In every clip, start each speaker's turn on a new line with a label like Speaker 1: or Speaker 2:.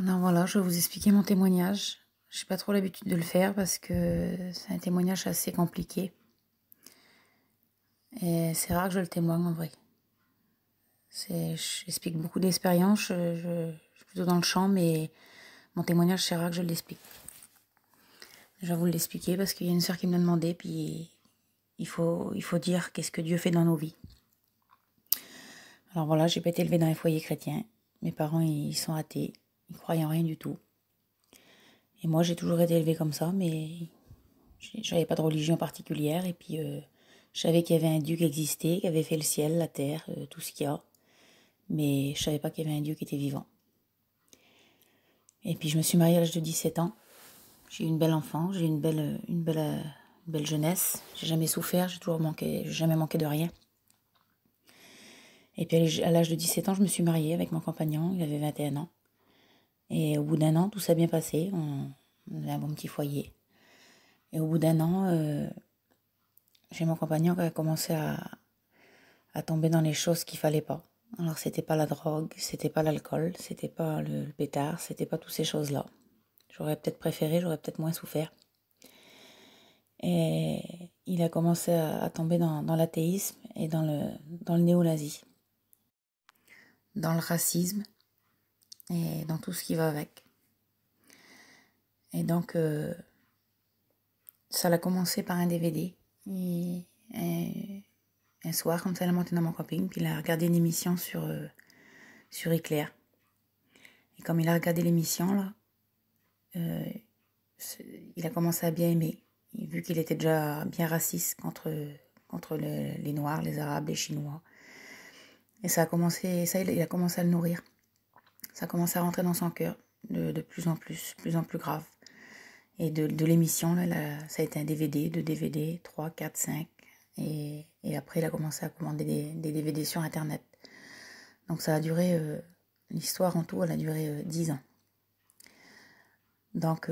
Speaker 1: Alors voilà, je vais vous expliquer mon témoignage. Je n'ai pas trop l'habitude de le faire parce que c'est un témoignage assez compliqué. Et c'est rare que je le témoigne en vrai. J'explique beaucoup d'expériences, je suis plutôt dans le champ, mais mon témoignage, c'est rare que je l'explique. Je vais vous l'expliquer parce qu'il y a une sœur qui me l'a demandé, puis il faut dire qu'est-ce que Dieu fait dans nos vies. Alors voilà, j'ai pas été élevée dans un foyer chrétien. Mes parents, ils sont athées, ils croient en rien du tout. Et moi, j'ai toujours été élevée comme ça, mais j'avais pas de religion particulière. Et puis, je savais qu'il y avait un Dieu qui existait, qui avait fait le ciel, la terre, tout ce qu'il y a. Mais je savais pas qu'il y avait un Dieu qui était vivant. Et puis, je me suis mariée à l'âge de 17 ans. J'ai eu une belle enfance, j'ai eu une belle jeunesse. J'ai jamais souffert, j'ai jamais manqué de rien. Et puis, à l'âge de 17 ans, je me suis mariée avec mon compagnon. Il avait 21 ans. Et au bout d'un an, tout s'est bien passé. On avait un bon petit foyer. Et au bout d'un an, j'ai mon compagnon qui a commencé à tomber dans les choses qu'il fallait pas. Alors c'était pas la drogue, c'était pas l'alcool, c'était pas le pétard, c'était pas toutes ces choses-là. J'aurais peut-être préféré, j'aurais peut-être moins souffert. Et il a commencé à tomber dans l'athéisme et dans le néo-nazi. Dans le racisme et dans tout ce qui va avec. Et donc, ça a commencé par un DVD. Et un soir, comme ça, il a monté dans mon camping, puis il a regardé une émission sur Éclair. Et comme il a regardé l'émission, là, il a commencé à bien aimer. Et vu qu'il était déjà bien raciste contre les Noirs, les Arabes, les Chinois. Et il a commencé à le nourrir. Ça a commencé à rentrer dans son cœur de plus en plus grave. Et de l'émission, là, ça a été un DVD, 2 DVD, 3, 4, 5. Et après, il a commencé à commander des DVD sur Internet. Donc ça a duré, l'histoire en tout, elle a duré 10 ans. Donc,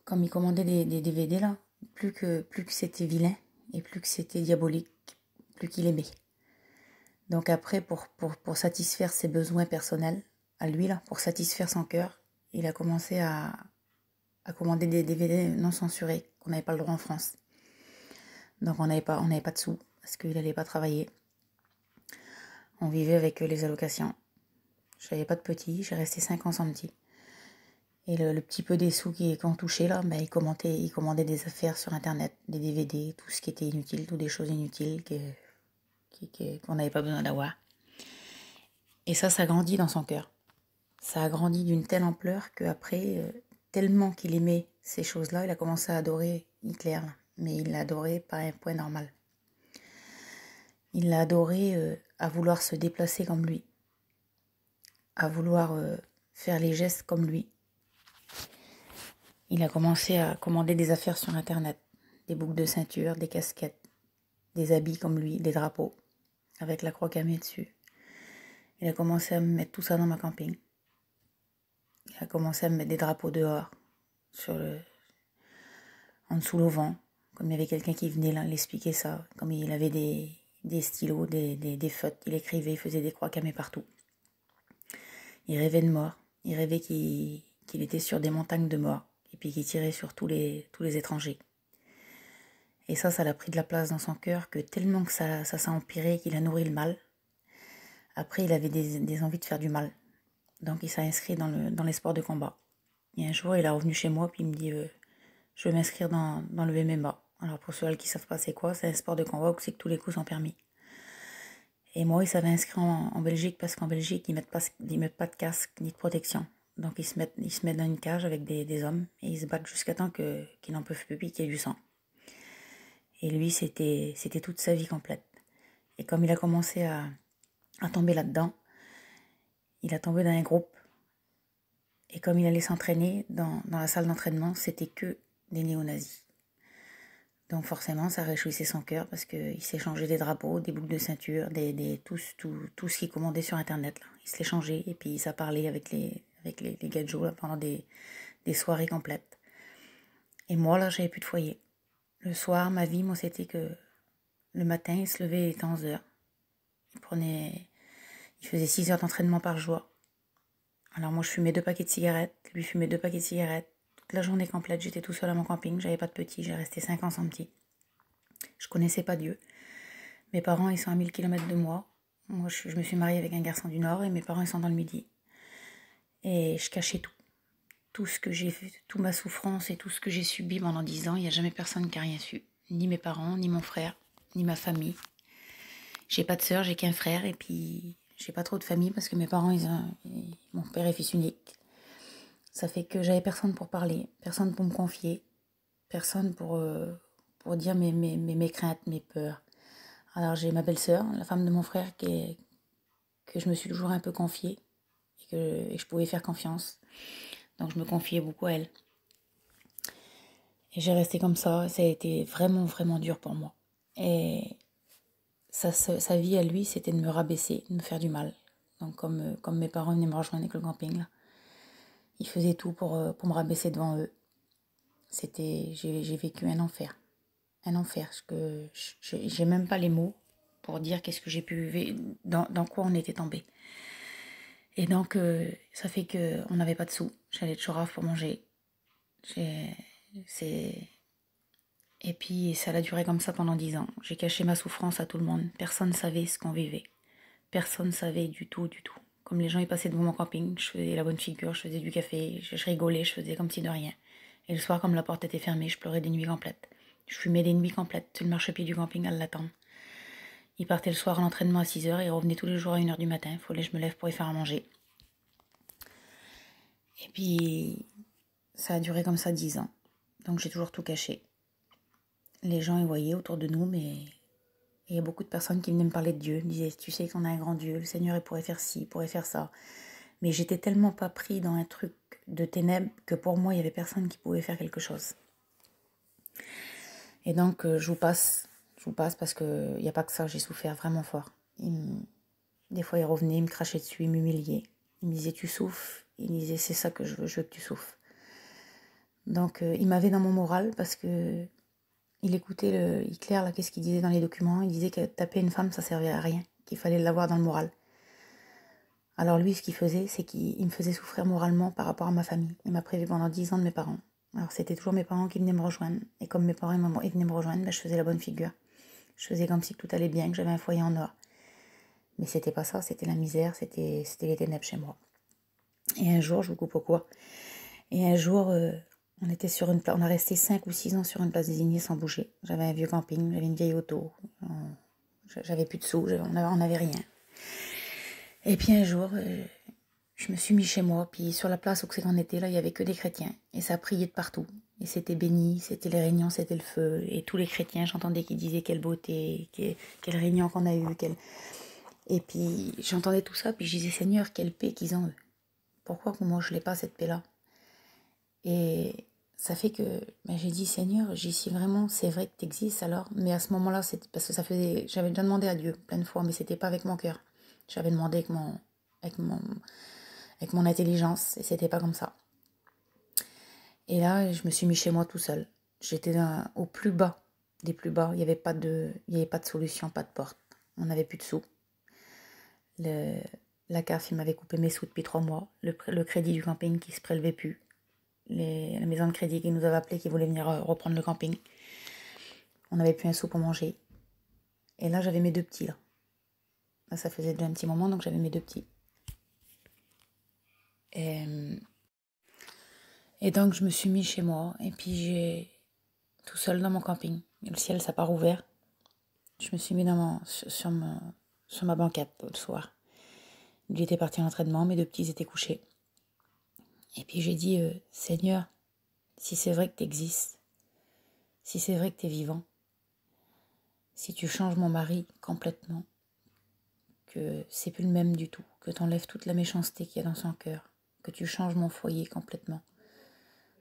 Speaker 1: comme il commandait des DVD, là, plus que c'était vilain et plus que c'était diabolique, plus qu'il aimait. Donc après, pour satisfaire ses besoins personnels, à lui, là, pour satisfaire son cœur, il a commencé à commander des DVD non censurés, qu'on n'avait pas le droit en France. Donc on n'avait pas de sous, parce qu'il n'allait pas travailler. On vivait avec les allocations. Je n'avais pas de petits, j'ai resté 5 ans sans petit. Et le petit peu des sous qu'on touchait là, ben, il commandait des affaires sur Internet, des DVD, tout ce qui était inutile, toutes des choses inutiles qu'on n'avait pas besoin d'avoir. Et ça grandit dans son cœur. Ça a grandi d'une telle ampleur qu'après, tellement qu'il aimait ces choses-là, il a commencé à adorer Hitler. Mais il l'a adoré par un point normal. Il l'a adoré à vouloir se déplacer comme lui, à vouloir faire les gestes comme lui. Il a commencé à commander des affaires sur Internet, des boucles de ceinture, des casquettes, des habits comme lui, des drapeaux, avec la croix gammée dessus. Il a commencé à me mettre tout ça dans ma camping. Il a commencé à me mettre des drapeaux dehors, en dessous l'auvent, comme il y avait quelqu'un qui venait là l'expliquer ça, comme il avait des stylos, des feutres, il écrivait, il faisait des croix gammées partout. Il rêvait de mort, il rêvait qu'il était sur des montagnes de mort, et puis qu'il tirait sur tous les étrangers. Et ça l'a pris de la place dans son cœur, que tellement que ça s'est empiré, qu'il a nourri le mal. Après, il avait des envies de faire du mal. Donc, il s'est inscrit dans les sports de combat. Et un jour, il est revenu chez moi, puis il me dit je veux m'inscrire dans le MMA. Alors, pour ceux qui ne savent pas c'est quoi, c'est un sport de combat où c'est que tous les coups sont permis. Et moi, il s'avait inscrit en Belgique, parce qu'en Belgique, ils mettent pas de casque ni de protection. Donc, ils se mettent dans une cage avec des hommes, et ils se battent jusqu'à temps qu'ils n'en peuvent plus, puis qu'il y ait du sang. Et lui, c'était toute sa vie complète. Et comme il a commencé à tomber là-dedans, il a tombé dans un groupe. Et comme il allait s'entraîner dans la salle d'entraînement, c'était que des néo-nazis. Donc forcément, ça réjouissait son cœur parce qu'il s'échangeait des drapeaux, des boucles de ceinture, tout ce qu'il commandait sur Internet. Là. Il se l'échangeait et puis ça parlait avec les gadgets là, pendant des soirées complètes. Et moi, là, j'avais plus de foyer. Le soir, ma vie, moi, c'était que le matin, il se levait, il était 11h. Il faisait 6 heures d'entraînement par jour. Alors moi, je fumais 2 paquets de cigarettes, lui fumait 2 paquets de cigarettes. Toute la journée complète, j'étais tout seul à mon camping, j'avais pas de petit, j'ai resté 5 ans sans petit. Je connaissais pas Dieu. Mes parents, ils sont à 1000 km de moi. Moi, je me suis mariée avec un garçon du Nord et mes parents, ils sont dans le Midi. Et je cachais tout. Tout ce que j'ai fait, toute ma souffrance et tout ce que j'ai subi pendant 10 ans, il n'y a jamais personne qui a rien su. Ni mes parents, ni mon frère, ni ma famille. J'ai pas de sœur, j'ai qu'un frère et puis j'ai pas trop de famille parce que mes parents, mon père est fils unique. Ça fait que j'avais personne pour parler, personne pour me confier, personne pour dire mes craintes, mes peurs. Alors j'ai ma belle-sœur, la femme de mon frère, que je me suis toujours un peu confiée et que je pouvais faire confiance. Donc je me confiais beaucoup à elle. Et j'ai resté comme ça a été vraiment, vraiment dur pour moi. Et sa vie à lui, c'était de me rabaisser, de me faire du mal. Donc comme mes parents venaient me rejoindre avec le camping, là, il faisait tout pour me rabaisser devant eux. J'ai vécu un enfer. Un enfer. J'ai même pas les mots pour dire qu'est-ce que j'ai pu vivre, dans quoi on était tombé. Et donc, ça fait qu'on n'avait pas de sous. J'allais de Choraf pour manger. Et puis, ça a duré comme ça pendant 10 ans. J'ai caché ma souffrance à tout le monde. Personne ne savait ce qu'on vivait. Personne ne savait du tout, du tout. Comme les gens ils passaient devant mon camping, je faisais la bonne figure, je faisais du café, je rigolais, je faisais comme si de rien. Et le soir, comme la porte était fermée, je pleurais des nuits complètes. Je fumais des nuits complètes sur le marchepied du camping à l'attendre. Il partait le soir à l'entraînement à 6 heures et il revenait tous les jours à 1 heure du matin. Il fallait que je me lève pour y faire à manger. Et puis, ça a duré comme ça 10 ans. Donc j'ai toujours tout caché. Les gens, ils voyaient autour de nous, mais il y a beaucoup de personnes qui venaient me parler de Dieu. Ils disaient, tu sais qu'on a un grand Dieu, le Seigneur, il pourrait faire ci, il pourrait faire ça. Mais j'étais tellement pas pris dans un truc de ténèbres que pour moi, il y avait personne qui pouvait faire quelque chose. Et donc, je vous passe parce qu'il n'y a pas que ça, j'ai souffert vraiment fort. Des fois, il revenait, il me crachait dessus, il m'humiliait. Il me disait, tu souffres. Il me disait, c'est ça que je veux que tu souffres. Donc, il m'avait dans mon moral parce que il écoutait Hitler, là, qu'est-ce qu'il disait dans les documents. Il disait que taper une femme, ça servait à rien, qu'il fallait l'avoir dans le moral. Alors lui, ce qu'il faisait, c'est qu'il me faisait souffrir moralement par rapport à ma famille. Il m'a privé pendant 10 ans de mes parents. Alors c'était toujours mes parents qui venaient me rejoindre. Et comme mes parents ils venaient me rejoindre, je faisais la bonne figure. Je faisais comme si tout allait bien, que j'avais un foyer en or. Mais c'était pas ça, c'était la misère, c'était les ténèbres chez moi. Et un jour, je vous coupe au quoi. Et un jour, on était sur une place, on a resté 5 ou 6 ans sur une place désignée sans bouger. J'avais un vieux camping, j'avais une vieille auto. J'avais plus de sous, on n'avait rien. Et puis un jour, je me suis mis chez moi, puis sur la place où c'est qu'on était, là, il y avait que des chrétiens. Et ça priait de partout. Et c'était béni, c'était les réunions, c'était le feu. Et tous les chrétiens, j'entendais qu'ils disaient quelle beauté, quelle réunion qu'on a eue. Et puis j'entendais tout ça, puis je disais, Seigneur, quelle paix qu'ils ont eux. Pourquoi moi je n'ai pas cette paix-là? Et ça fait que j'ai dit, Seigneur, si vraiment c'est vrai que tu existes alors. Mais à ce moment-là, c'est parce que j'avais déjà demandé à Dieu plein de fois, mais c'était pas avec mon cœur. J'avais demandé avec mon intelligence, et c'était pas comme ça. Et là, je me suis mis chez moi tout seul. J'étais au plus bas des plus bas. Il n'y avait pas de solution, pas de porte. On n'avait plus de sous. La CAF, il m'avait coupé mes sous depuis 3 mois. Le crédit du camping qui se prélevait plus. La maison de crédit qui nous avait appelé, qui voulait venir reprendre le camping. On n'avait plus un sou pour manger. Et là, j'avais mes 2 petits, là. Là, ça faisait déjà un petit moment, donc j'avais mes 2 petits. Et donc, je me suis mis chez moi. Et puis, j'ai tout seul dans mon camping. Le ciel, ça part ouvert. Je me suis mis sur ma banquette le soir. Lui était parti à l'entraînement, mes 2 petits étaient couchés. Et puis j'ai dit, Seigneur, si c'est vrai que tu existes, si c'est vrai que tu es vivant, si tu changes mon mari complètement, que c'est plus le même du tout, que tu enlèves toute la méchanceté qu'il y a dans son cœur, que tu changes mon foyer complètement,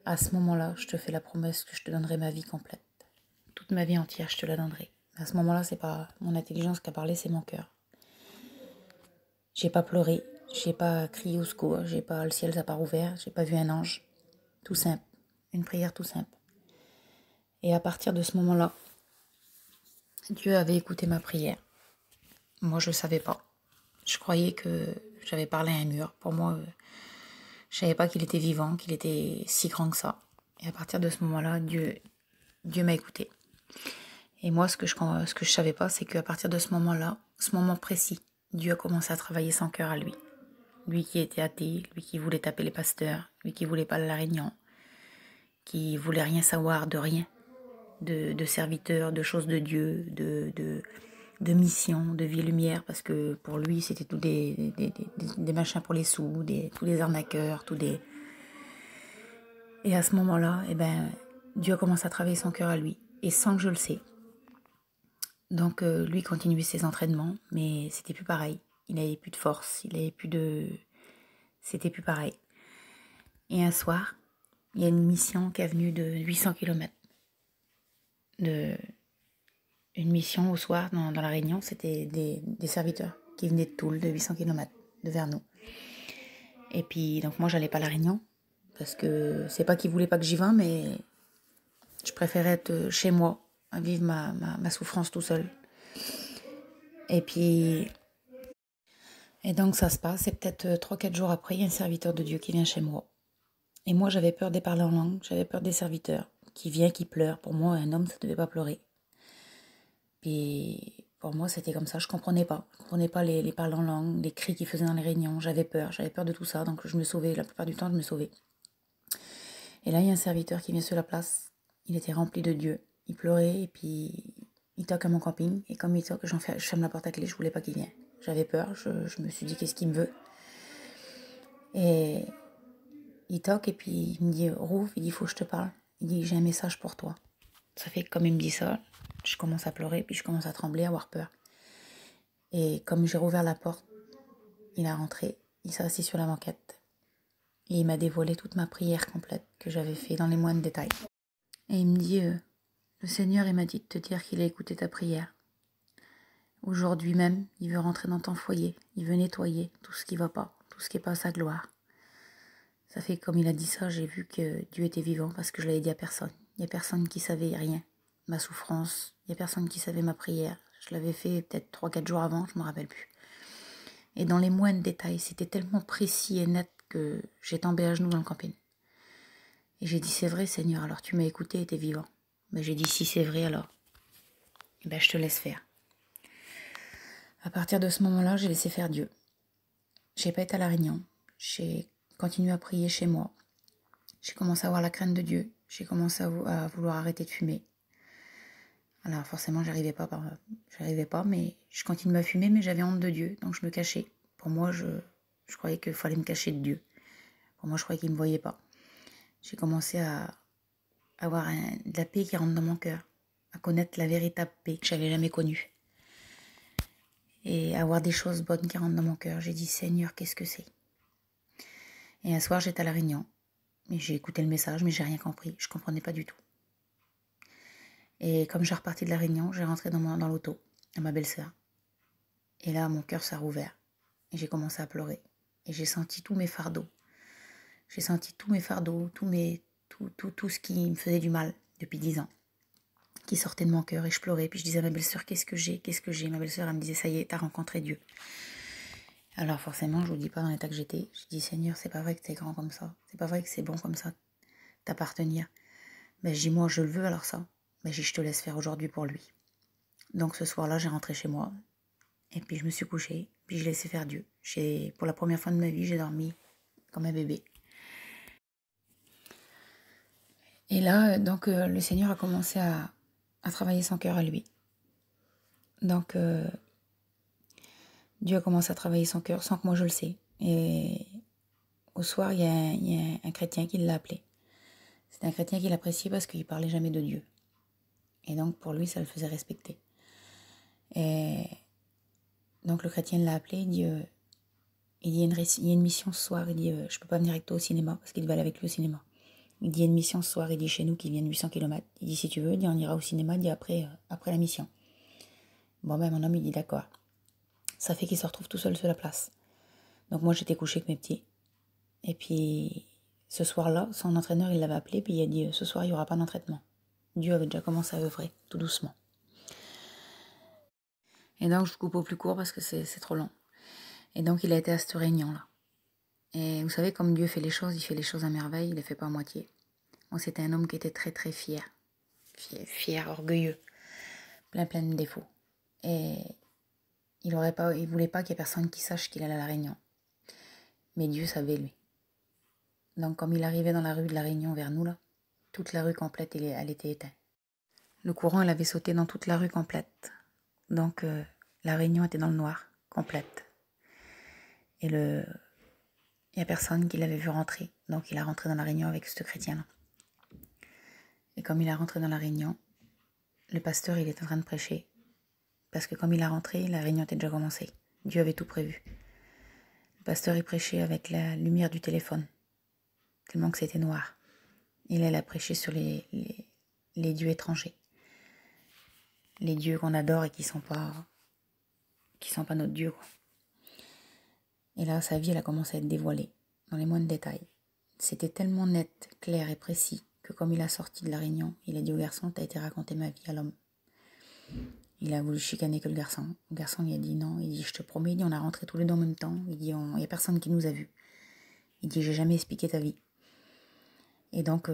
Speaker 1: à ce moment-là, je te fais la promesse que je te donnerai ma vie complète. Toute ma vie entière, je te la donnerai. À ce moment-là, c'est pas mon intelligence qui a parlé, c'est mon cœur. J'ai pas pleuré, j'ai pas crié au secours, le ciel ça part ouvert, j'ai pas vu un ange. Tout simple, une prière tout simple. Et à partir de ce moment-là, Dieu avait écouté ma prière. Moi, je ne savais pas. Je croyais que j'avais parlé à un mur. Pour moi, Je savais pas qu'il était vivant, qu'il était si grand que ça. Et à partir de ce moment-là, Dieu m'a écouté. Et moi, ce que je savais pas, c'est qu'à partir de ce moment-là, ce moment précis, Dieu a commencé à travailler son cœur à lui. Lui qui était athée, lui qui voulait taper les pasteurs, lui qui voulait pas la réunion, qui voulait rien savoir de rien, de serviteurs, de choses de Dieu, de mission, de vie lumière, parce que pour lui, c'était tout des machins pour les sous, tous des arnaqueurs, Et à ce moment-là, Dieu a commencé à travailler son cœur à lui, et sans que je le sais. Donc lui continuait ses entraînements, mais c'était plus pareil. Il n'avait plus de force, c'était plus pareil. Et un soir, il y a une mission qui est venue de 800 km. Une mission au soir dans la Réunion, c'était des serviteurs qui venaient de Toul, de 800 km, de Vernou. Et puis, donc moi, j'allais pas à la Réunion, parce que c'est pas qu'ils voulaient pas que j'y vins, mais je préférais être chez moi, à vivre ma souffrance tout seul. Et donc ça se passe, et peut-être 3-4 jours après, il y a un serviteur de Dieu qui vient chez moi. Et moi, j'avais peur des parlers en langue, j'avais peur des serviteurs, qui vient, qui pleure. Pour moi, un homme, ça ne devait pas pleurer. Puis pour moi, c'était comme ça, je comprenais pas. Je comprenais pas les parlers en langue, les cris qu'ils faisaient dans les réunions, j'avais peur de tout ça, donc je me sauvais, la plupart du temps, je me sauvais. Et là, il y a un serviteur qui vient sur la place, il était rempli de Dieu. Il pleurait, et puis il toque à mon camping, et comme il toque, je ferme la porte à clé, je voulais pas qu'il vienne. J'avais peur, je me suis dit, qu'est-ce qu'il me veut? Et il toque, et puis il me dit, rouvre, il dit, faut que je te parle. Il dit, j'ai un message pour toi. Ça fait que comme il me dit ça, je commence à pleurer, puis je commence à trembler, à avoir peur. Et comme j'ai rouvert la porte, il a rentré, il s'est assis sur la banquette. Et il m'a dévoilé toute ma prière complète que j'avais fait dans les moindres détails. Et il me dit, le Seigneur, il m'a dit de te dire qu'il a écouté ta prière. Aujourd'hui même, il veut rentrer dans ton foyer, il veut nettoyer tout ce qui va pas, tout ce qui n'est pas à sa gloire. Ça fait que comme il a dit ça, j'ai vu que Dieu était vivant parce que je l'avais dit à personne. Il n'y a personne qui savait rien, ma souffrance, il n'y a personne qui savait ma prière. Je l'avais fait peut-être 3-4 jours avant, je ne me rappelle plus. Et dans les moindres détails, c'était tellement précis et net que j'ai tombé à genoux dans le camping. Et j'ai dit, c'est vrai Seigneur, alors tu m'as écouté et t'es vivant. Ben, j'ai dit, si c'est vrai alors, je te laisse faire. À partir de ce moment-là, j'ai laissé faire Dieu. J'ai pas été à la réunion. J'ai continué à prier chez moi. J'ai commencé à avoir la crainte de Dieu. J'ai commencé à vouloir arrêter de fumer. Alors forcément, j'arrivais pas, mais je continuais à fumer, mais j'avais honte de Dieu, donc je me cachais. Pour moi, je croyais qu'il fallait me cacher de Dieu. Pour moi, je croyais qu'il ne me voyait pas. J'ai commencé à avoir de la paix qui rentre dans mon cœur, à connaître la véritable paix que j'avais jamais connue. Et avoir des choses bonnes qui rentrent dans mon cœur. J'ai dit, Seigneur, qu'est-ce que c'est? Et un soir, j'étais à la Réunion. Et j'ai écouté le message, mais j'ai rien compris. Je comprenais pas du tout. Et comme j'ai reparti de la Réunion, j'ai rentré dans l'auto, à ma belle-sœur. Et là, mon cœur s'est rouvert. Et j'ai commencé à pleurer. Et j'ai senti tous mes fardeaux. J'ai senti tous mes fardeaux, tout ce qui me faisait du mal depuis 10 ans, qui sortait de mon cœur. Et je pleurais. Puis je disais à ma belle-sœur, qu'est-ce que j'ai? Ma belle-sœur, elle me disait, ça y est, t'as rencontré Dieu. Alors forcément, je vous dis pas dans l'état que j'étais. Je dis, Seigneur, c'est pas vrai que t'es grand comme ça. C'est pas vrai que c'est bon comme ça, t'appartenir. Je dis, moi, je le veux alors ça. Je te laisse faire aujourd'hui pour lui. Donc ce soir-là, j'ai rentré chez moi. Et puis je me suis couchée. Puis j'ai laissé faire Dieu. Pour la première fois de ma vie, j'ai dormi comme un bébé. Et là, donc, le Seigneur a commencé à travailler son cœur à lui. Donc, Dieu a commencé à travailler son cœur sans que moi je le sais. Et au soir, il y a un chrétien qui l'a appelé. C'est un chrétien qui l'appréciait parce qu'il parlait jamais de Dieu. Et donc, pour lui, ça le faisait respecter. Et donc, le chrétien l'a appelé, il dit, il y a une mission ce soir. Il dit, je peux pas venir avec toi au cinéma parce qu'il devait aller avec lui au cinéma. Il dit, il y a une mission ce soir, il dit, chez nous, qui vient de 800 km. Il dit, si tu veux, il dit, on ira au cinéma, il dit, après la mission. Bon, mon homme, il dit, d'accord. Ça fait qu'il se retrouve tout seul sur la place. Donc, moi, j'étais couchée avec mes petits. Et puis, ce soir-là, son entraîneur, il l'avait appelé, puis il a dit, ce soir, il n'y aura pas d'entraînement. Dieu avait déjà commencé à œuvrer, tout doucement. Et donc, je coupe au plus court parce que c'est trop long. Et donc, il a été à cette réunion-là. Et vous savez, comme Dieu fait les choses, il fait les choses à merveille, il les fait pas à moitié. Moi, c'était un homme qui était très très fier. Fier, orgueilleux, plein de défauts. Et il voulait pas qu'il y ait personne qui sache qu'il allait à la Réunion. Mais Dieu savait, lui. Donc, comme il arrivait dans la rue de la Réunion vers nous, là, toute la rue complète, elle était éteinte. Le courant, elle avait sauté dans toute la rue complète. Donc, la Réunion était dans le noir, complète. Et il n'y a personne qui l'avait vu rentrer. Donc, il a rentré dans la Réunion avec ce chrétien-là. Et comme il a rentré dans la Réunion, le pasteur, il est en train de prêcher. Parce que comme il a rentré, la Réunion était déjà commencée. Dieu avait tout prévu. Le pasteur, il prêchait avec la lumière du téléphone. Tellement que c'était noir. Et là, il a prêché sur les dieux étrangers. Les dieux qu'on adore et qui sont pas notre Dieu, quoi. Et là, sa vie, elle a commencé à être dévoilée, dans les moindres détails. C'était tellement net, clair et précis, que comme il a sorti de la Réunion, il a dit au garçon, t'as été raconter ma vie à l'homme. Il a voulu chicaner que le garçon. Le garçon, il a dit non, il dit, je te promets, il dit, on a rentré tous les deux en même temps. Il dit, il n'y a personne qui nous a vus. Il dit, j'ai jamais expliqué ta vie. Et donc,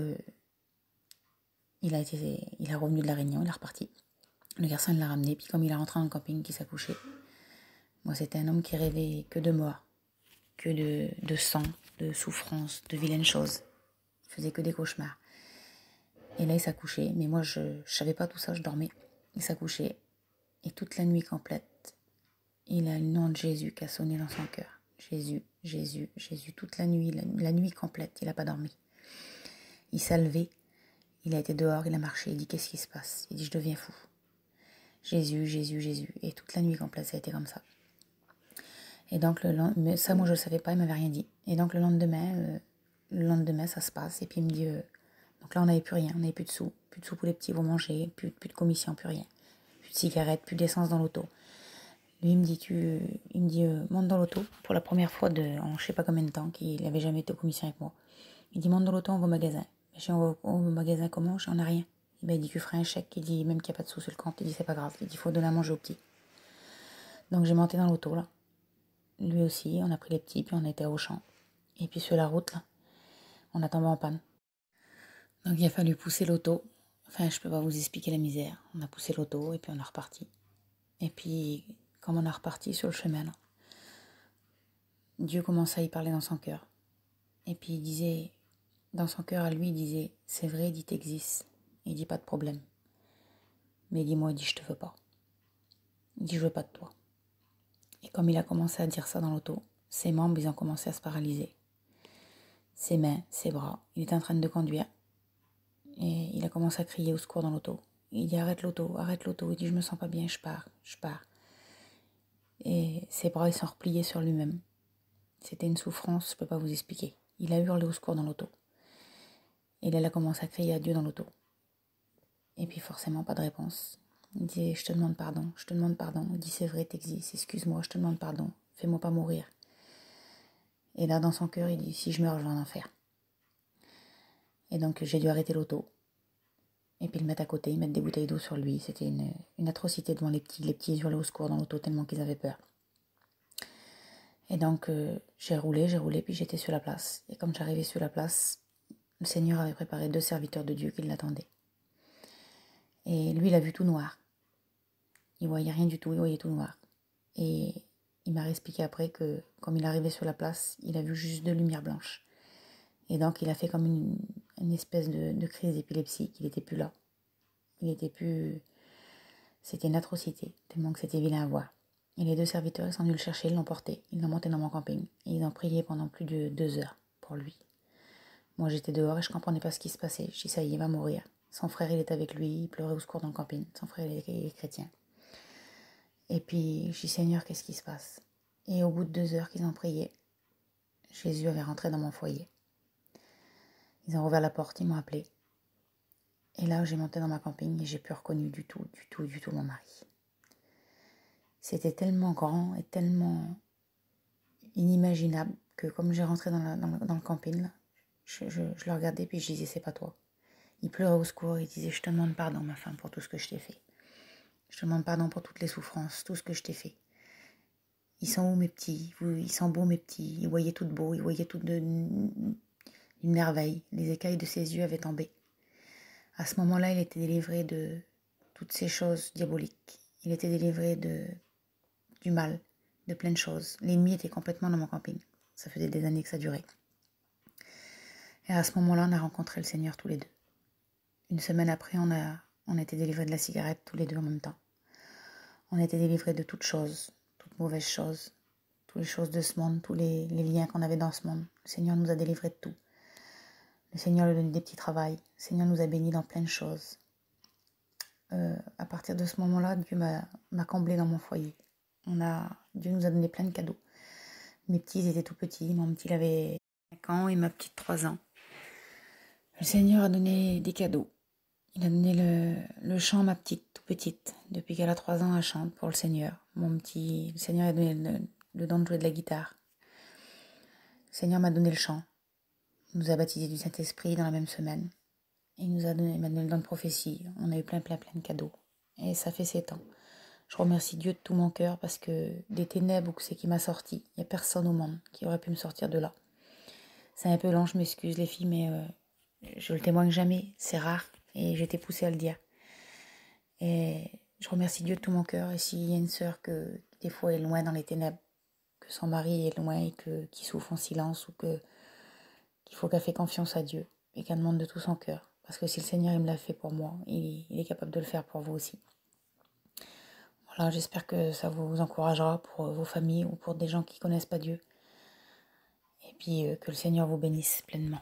Speaker 1: il a revenu de la Réunion, il est reparti. Le garçon, il l'a ramené, puis comme il est rentré dans le camping, qui s'est couché. Moi, c'était un homme qui rêvait que de mort, que de sang, de souffrance, de vilaines choses. Il faisait que des cauchemars. Et là, il s'est couché, mais moi, je savais pas tout ça, je dormais. Il s'est couché, et toute la nuit complète, il a le nom de Jésus qui a sonné dans son cœur. Jésus, Jésus, Jésus, toute la nuit complète, il n'a pas dormi. Il s'est levé, il a été dehors, il a marché, il dit, qu'est-ce qui se passe? Il dit, je deviens fou. Jésus, Jésus, Jésus. Et toute la nuit complète, ça a été comme ça. Et donc, mais ça, moi, je ne le savais pas, il m'avait rien dit. Et donc, le lendemain, ça se passe. Et puis, il me dit, donc là, on n'avait plus rien, on n'avait plus de sous pour les petits, pour manger, plus de commission, plus rien. Plus de cigarettes, plus d'essence dans l'auto. Lui, il me dit, monte dans l'auto, pour la première fois en je sais pas combien de temps, qu'il n'avait jamais été aux commissions avec moi. Il dit, monte dans l'auto, on va au magasin. Je dis, on va au magasin comment? J'en ai rien. Il dit, tu feras un chèque. Il dit, même qu'il n'y a pas de sous sur le compte. Il dit, c'est pas grave. Il dit, il faut donner à manger aux petits. Donc, j'ai monté dans l'auto, là. Lui aussi, on a pris les petits, puis on était au champ. Et puis sur la route, là, on a tombé en panne. Donc il a fallu pousser l'auto. Enfin, je peux pas vous expliquer la misère. On a poussé l'auto et puis on est reparti. Et puis, comme on est reparti sur le chemin, là, Dieu commençait à y parler dans son cœur. Et puis il disait, dans son cœur à lui, il disait, c'est vrai, il dit, t'existes. Il dit, pas de problème. Mais il dit, moi, il dit, je te veux pas. Il dit, je veux pas de toi. Et comme il a commencé à dire ça dans l'auto, ses membres, ils ont commencé à se paralyser. Ses mains, ses bras. Il était en train de conduire. Et il a commencé à crier au secours dans l'auto. Il dit, arrête l'auto, arrête l'auto. Il dit, je me sens pas bien, je pars. Et ses bras, ils sont repliés sur lui-même. C'était une souffrance, je peux pas vous expliquer. Il a hurlé au secours dans l'auto. Et là, il a commencé à crier à Dieu dans l'auto. Et puis forcément, pas de réponse. Il dit, je te demande pardon, je te demande pardon. Il dit, c'est vrai, t'existes, excuse-moi, je te demande pardon. Fais-moi pas mourir. Et là, dans son cœur, il dit, si je meurs, je vais en enfer. Et donc, j'ai dû arrêter l'auto. Et puis le mettre à côté, ils mettent des bouteilles d'eau sur lui. C'était une atrocité devant les petits. Les petits, ils hurlaient au secours dans l'auto tellement qu'ils avaient peur. Et donc, j'ai roulé, puis j'étais sur la place. Et comme j'arrivais sur la place, le Seigneur avait préparé 2 serviteurs de Dieu qui l'attendaient. Et lui, il a vu tout noir. Il voyait rien du tout, il voyait tout noir. Et il m'a expliqué après que, comme il arrivait sur la place, il a vu juste 2 lumières blanches. Et donc, il a fait comme une espèce de crise d'épilepsie, qu'il n'était plus là. Il était plus... C'était une atrocité, tellement que c'était vilain à voir. Et les 2 serviteurs, ils sont venus le chercher, ils l'ont porté. Ils l'ont monté dans mon camping. Et ils ont prié pendant plus de 2 heures pour lui. Moi, j'étais dehors et je comprenais pas ce qui se passait. Je dis, ça y est, il va mourir. Son frère, il était avec lui. Il pleurait au secours dans le camping. Son frère, il est chrétien. Et puis, je dis, Seigneur, qu'est-ce qui se passe? Et au bout de 2 heures qu'ils ont prié, Jésus avait rentré dans mon foyer. Ils ont ouvert la porte, ils m'ont appelé. Et là, j'ai monté dans ma camping et j'ai plus reconnu du tout mon mari. C'était tellement grand et tellement inimaginable que comme j'ai rentré dans le camping, là, je le regardais puis je disais, c'est pas toi. Il pleurait au secours, il disait, je te demande pardon, ma femme, pour tout ce que je t'ai fait. Je te demande pardon pour toutes les souffrances, tout ce que je t'ai fait. Ils sont où mes petits? Ils sont beaux mes petits. Ils voyaient tout de beau, ils voyaient tout d'une merveille. Les écailles de ses yeux avaient tombé. À ce moment-là, il était délivré de toutes ces choses diaboliques. Il était délivré du mal, de plein de choses. L'ennemi était complètement dans mon camping. Ça faisait des années que ça durait. Et à ce moment-là, on a rencontré le Seigneur tous les deux. Une semaine après, on a été délivrés de la cigarette tous les deux en même temps. On a été délivrés de toutes choses, toutes mauvaises choses, toutes les choses de ce monde, tous les liens qu'on avait dans ce monde. Le Seigneur nous a délivrés de tout. Le Seigneur lui a donné des petits travails. Le Seigneur nous a bénis dans plein de choses. À partir de ce moment-là, Dieu m'a comblé dans mon foyer. Dieu nous a donné plein de cadeaux. Mes petits étaient tout petits. Mon petit, il avait 5 ans et ma petite 3 ans. Le Seigneur a donné des cadeaux. Il a donné le chant à ma petite, tout petite. Depuis qu'elle a 3 ans, elle chante pour le Seigneur. Le Seigneur a donné le don de jouer de la guitare. Le Seigneur m'a donné le chant. Il nous a baptisés du Saint-Esprit dans la même semaine. Il m'a donné le don de prophétie. On a eu plein de cadeaux. Et ça fait 7 ans. Je remercie Dieu de tout mon cœur parce que des ténèbres où c'est qui m'a sorti, il n'y a personne au monde qui aurait pu me sortir de là. C'est un peu long, je m'excuse les filles, mais je le témoigne jamais. C'est rare et j'étais poussée à le dire. Et je remercie Dieu de tout mon cœur. Et s'il y a une sœur qui des fois est loin dans les ténèbres, que son mari est loin et qui souffre en silence ou qu'il faut qu'elle fait confiance à Dieu et qu'elle demande de tout son cœur. Parce que si le Seigneur il me l'a fait pour moi, il est capable de le faire pour vous aussi. Voilà, j'espère que ça vous encouragera pour vos familles ou pour des gens qui ne connaissent pas Dieu. Et puis que le Seigneur vous bénisse pleinement.